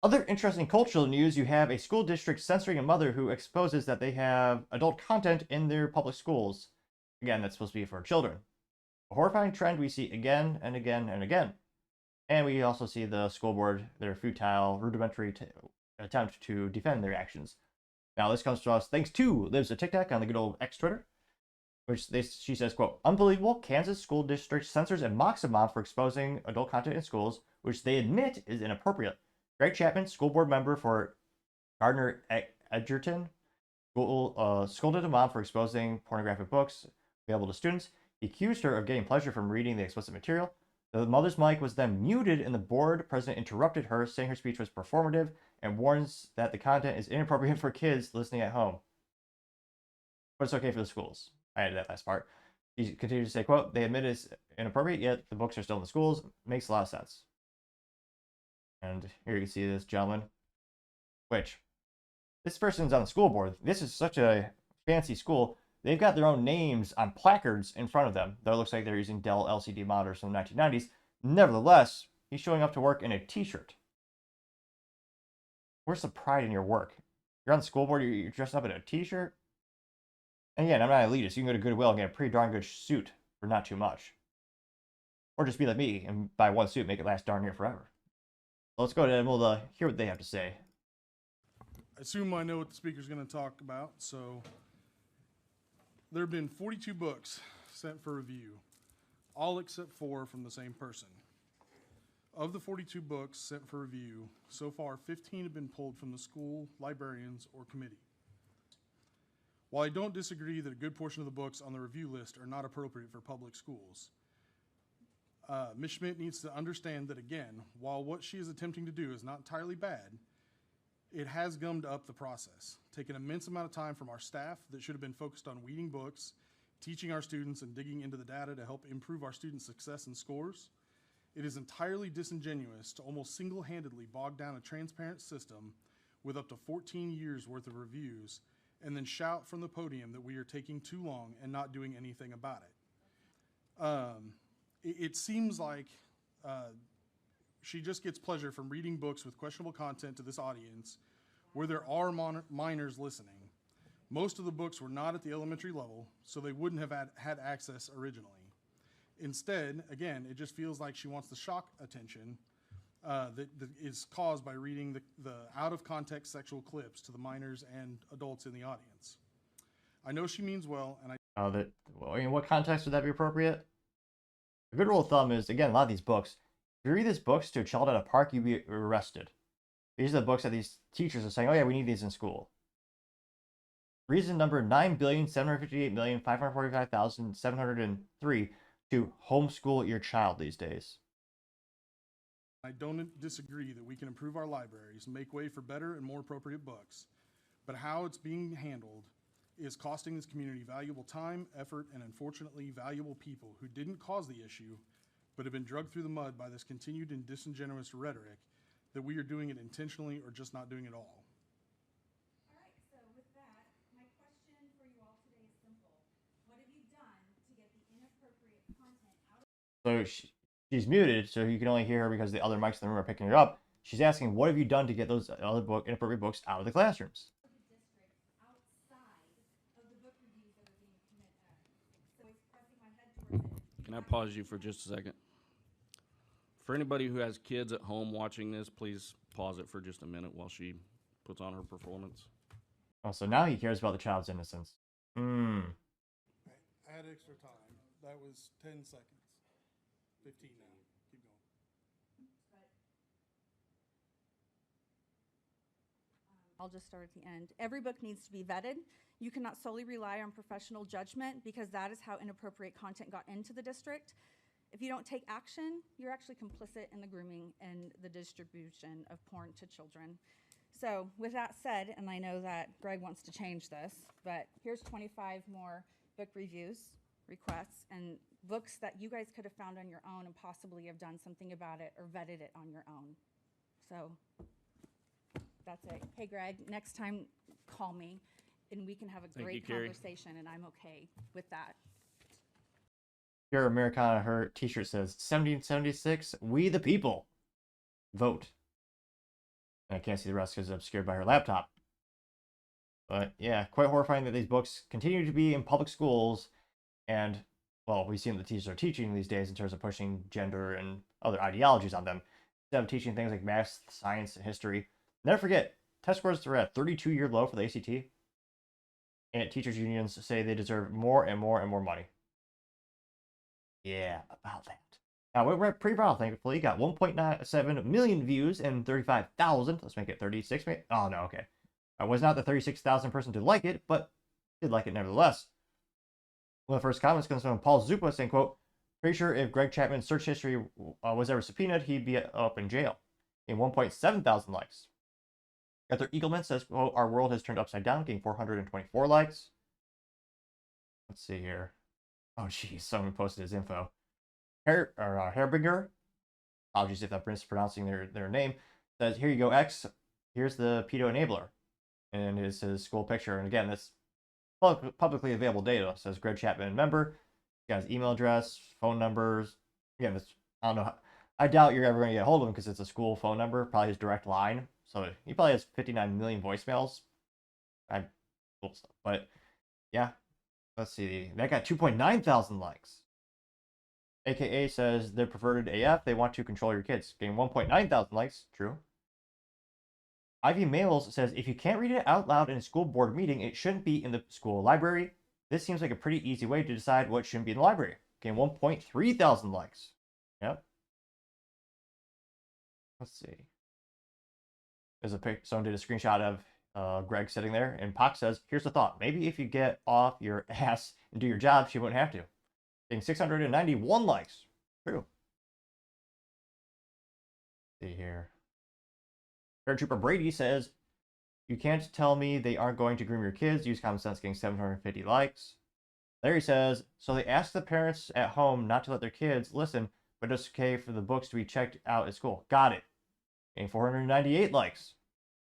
Other interesting cultural news, you have a school district censoring a mother who exposes that they have adult content in their public schools. Again, that's supposed to be for children. A horrifying trend we see again and again and again. And we also see the school board, their futile, rudimentary attempt to defend their actions. Now, this comes to us thanks to Lives a Tic Tac on the good old X Twitter, she says, quote, "Unbelievable, Kansas school district censors and mocks a mom for exposing adult content in schools, which they admit is inappropriate. Greg Chapman, school board member for Gardner Edgerton, scolded a mom for exposing pornographic books available to students. He accused her of getting pleasure from reading the explicit material. The mother's mic was then muted, and the board president interrupted her, saying her speech was performative, and warns that the content is inappropriate for kids listening at home. But it's okay for the schools." I added that last part. He continued to say, quote, "They admit it's inappropriate, yet the books are still in the schools. Makes a lot of sense." And here you can see this gentleman, which this person's on the school board. This is such a fancy school. They've got their own names on placards in front of them. That looks like they're using Dell LCD monitors from the 1990s. Nevertheless, he's showing up to work in a t-shirt. Where's the pride in your work? You're on the school board, you're dressed up in a t-shirt? And again, I'm not an elitist. You can go to Goodwill and get a pretty darn good suit for not too much. Or just be like me and buy one suit, make it last darn near forever. So let's go ahead and we'll hear what they have to say. I assume I know what the speaker's going to talk about. So there have been 42 books sent for review, all except 4 from the same person. Of the 42 books sent for review, so far 15 have been pulled from the school, librarians, or committee. While I don't disagree that a good portion of the books on the review list are not appropriate for public schools, Ms. Schmidt needs to understand that, again, while what she is attempting to do is not entirely bad, it has gummed up the process, taken an immense amount of time from our staff that should have been focused on weeding books, teaching our students, and digging into the data to help improve our students' success and scores. It is entirely disingenuous to almost single-handedly bog down a transparent system with up to 14 years worth of reviews and then shout from the podium that we are taking too long and not doing anything about it. It seems like she just gets pleasure from reading books with questionable content to this audience where there are minors listening. Most of the books were not at the elementary level, so they wouldn't have had access originally. Instead, again, it just feels like she wants the shock attention that is caused by reading the out-of-context sexual clips to the minors and adults in the audience. I know she means well, and in what context would that be appropriate? A good rule of thumb is, again, a lot of these books, if you read these books to a child at a park, you'd be arrested. These are the books that these teachers are saying, oh yeah, we need these in school. Reason number 9,758,545,703 to homeschool your child these days. I don't disagree that we can improve our libraries, make way for better and more appropriate books, but how it's being handled is costing this community valuable time, effort, and unfortunately valuable people who didn't cause the issue, but have been drugged through the mud by this continued and disingenuous rhetoric that we are doing it intentionally or just not doing it all. All right, so with that, my question for you all today is simple. What have you done to get the inappropriate content out of... So she's muted, so you can only hear her because the other mics in the room are picking her up. She's asking, what have you done to get those other inappropriate books out of the classrooms? Can I pause you for just a second? For anybody who has kids at home watching this, please pause it for just a minute while she puts on her performance. Oh, so now he cares about the child's innocence. Add extra time. That was 10 seconds. 15 now. Keep going. I'll just start at the end. Every book needs to be vetted. You cannot solely rely on professional judgment because that is how inappropriate content got into the district. If you don't take action, you're actually complicit in the grooming and the distribution of porn to children. So with that said, and I know that Greg wants to change this, but here's 25 more book reviews, requests, and books that you guys could have found on your own and possibly have done something about it or vetted it on your own. So that's it. Hey, Greg, next time call me and we can have a great conversation, and I'm okay with that. Here, Americana, her t-shirt says, 1776, we the people. Vote. And I can't see the rest because it's obscured by her laptop. But yeah, quite horrifying that these books continue to be in public schools, and well, we've seen what the teachers are teaching these days in terms of pushing gender and other ideologies on them, instead of teaching things like math, science, and history. Never forget, test scores are at 32-year low for the ACT, and teachers unions say they deserve more and more and more money. Yeah, about that. Now, we're at pre-viral, thankfully. Got 1.97 million views and 35,000. Let's make it 36. Oh, no, okay. I was not the 36,000 person to like it, but did like it nevertheless. One of the first comments comes from Paul Zupa saying, quote, pretty sure if Greg Chapman's search history was ever subpoenaed, he'd be up in jail. In 1.7 thousand likes. Arthur Eagleman says, quote, our world has turned upside down, getting 424 likes. Let's see here. Oh, geez, someone posted his info. Herbiger, apologies if I'm mispronouncing their name, says, here you go, X. Here's the pedo enabler. And it's his school picture. And again, that's publicly available data. It says Greg Chapman member. He got his email address, phone numbers. Again, this, I don't know. I doubt you're ever going to get a hold of him because it's a school phone number, probably his direct line. So he probably has 59 million voicemails. But yeah, let's see. That got 2.9 thousand likes. AKA says they're perverted AF. They want to control your kids. Getting 1.9 thousand likes. True. Ivy Males says if you can't read it out loud in a school board meeting, it shouldn't be in the school library. This seems like a pretty easy way to decide what shouldn't be in the library. Getting 1.3 thousand likes. Yep. Let's see. There's a pic. Someone did a screenshot of Greg sitting there, and Pac says, "Here's the thought: maybe if you get off your ass and do your job, she wouldn't have to." Getting 691 likes. True. Let's see here. Paratrooper Brady says, "You can't tell me they aren't going to groom your kids. Use common sense." Getting 750 likes. Larry says, "So they ask the parents at home not to let their kids listen, but it's okay for the books to be checked out at school." Got it. Getting 498 likes.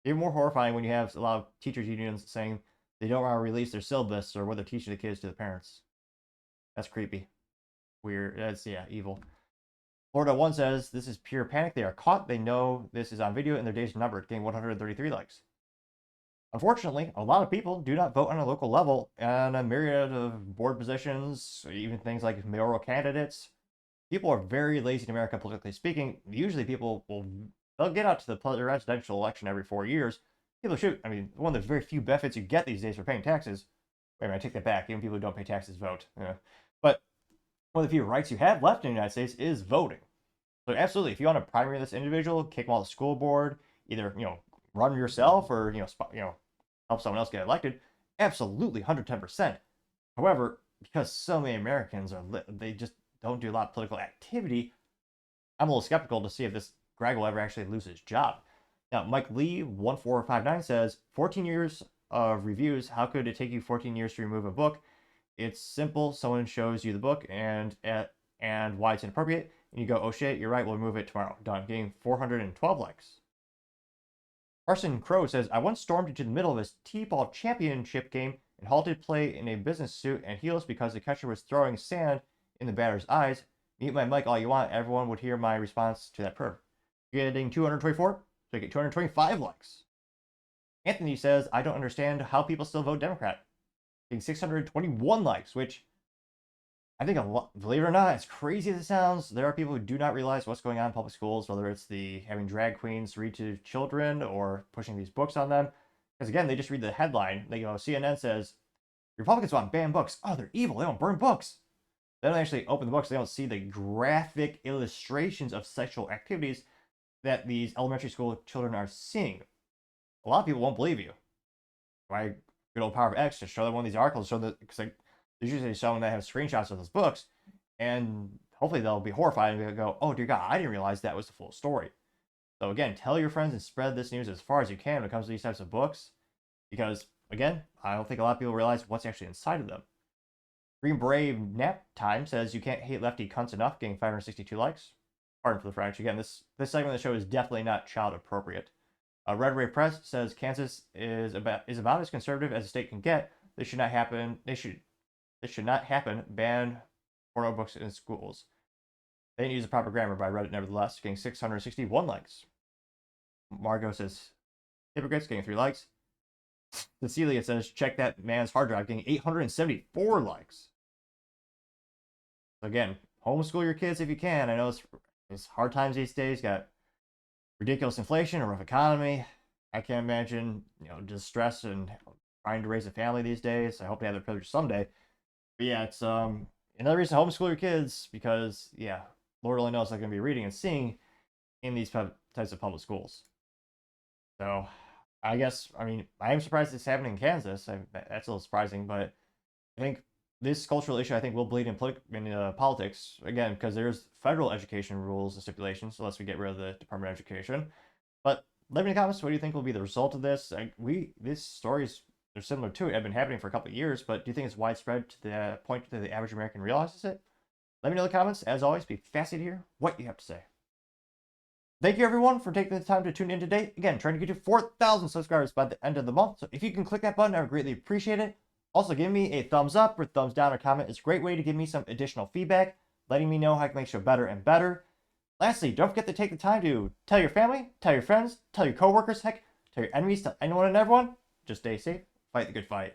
Even more horrifying when you have a lot of teachers unions saying they don't want to release their syllabus or what they're teaching the kids to the parents. That's creepy. Weird. That's, yeah, evil. Florida 1 says, this is pure panic. They are caught. They know this is on video and their days are numbered. Getting 133 likes. Unfortunately, a lot of people do not vote on a local level, and a myriad of board positions, even things like mayoral candidates. People are very lazy in America, politically speaking. Usually people they'll get out to the presidential election every 4 years. People shoot. I mean, one of the very few benefits you get these days for paying taxes. Wait a minute, I take that back. Even people who don't pay taxes vote. Yeah. But one of the few rights you have left in the United States is voting. So absolutely, if you want to primary this individual, kick them off the school board, either run yourself or help someone else get elected, absolutely 110%. However, because so many Americans they just don't do a lot of political activity, I'm a little skeptical to see if this Greg will ever actually lose his job. Now, Mike Lee 1459 says, 14 years of reviews. How could it take you 14 years to remove a book? It's simple. Someone shows you the book and why it's inappropriate, and you go, oh shit, you're right, we'll remove it tomorrow. Done. Getting 412 likes. Carson Crow says, I once stormed into the middle of a T-ball championship game and halted play in a business suit and heels because the catcher was throwing sand in the batter's eyes. Mute my mic all you want. Everyone would hear my response to that perv. Getting 224, so you get 225 likes. Anthony says, I don't understand how people still vote Democrat. Getting 621 likes, which I think, believe it or not, as crazy as it sounds, there are people who do not realize what's going on in public schools, whether it's having drag queens read to children or pushing these books on them. Because again, they just read the headline. CNN says, Republicans want to ban books. Oh, they're evil. They don't burn books. They don't actually open the books. They don't see the graphic illustrations of sexual activities that these elementary school children are seeing. A lot of people won't believe you. Why, good old power of X, just show them one of these articles, because there's usually someone that has screenshots of those books, and hopefully they'll be horrified and they'll go, oh dear God, I didn't realize that was the full story. So again, tell your friends and spread this news as far as you can when it comes to these types of books, because again, I don't think a lot of people realize what's actually inside of them. Green Brave Nap Time says, you can't hate lefty cunts enough, getting 562 likes. Pardon for the French. Again, this segment of the show is definitely not child appropriate. Red Ray Press says Kansas is about as conservative as a state can get. This should not happen. This should not happen. Ban porno books in schools. They didn't use the proper grammar, but I read it nevertheless, getting 661 likes. Margot says, Hypocrites getting 3 likes. Cecilia says, check that man's hard drive, getting 874 likes. So again, homeschool your kids if you can. I know it's hard times these days. Got ridiculous inflation, a rough economy. I can't imagine, distress and trying to raise a family these days. I hope they have their privilege someday. But yeah, it's another reason to homeschool your kids because, yeah, Lord only knows what they're going to be reading and seeing in these types of public schools. So I guess, I am surprised it's happening in Kansas. That's a little surprising, but I think this cultural issue, I think, will bleed in politics, again, because there's federal education rules and stipulations, unless we get rid of the Department of Education. But let me in the comments, what do you think will be the result of this? These stories are similar to it, have been happening for a couple of years, but do you think it's widespread to the point that the average American realizes it? Let me know in the comments. As always, be fascinated to hear what you have to say. Thank you, everyone, for taking the time to tune in today. Again, trying to get to 4,000 subscribers by the end of the month. So if you can click that button, I would greatly appreciate it. Also, give me a thumbs up or thumbs down or comment. It's a great way to give me some additional feedback, letting me know how I can make the show better and better. Lastly, don't forget to take the time to tell your family, tell your friends, tell your coworkers, heck, tell your enemies, tell anyone and everyone. Just stay safe, fight the good fight.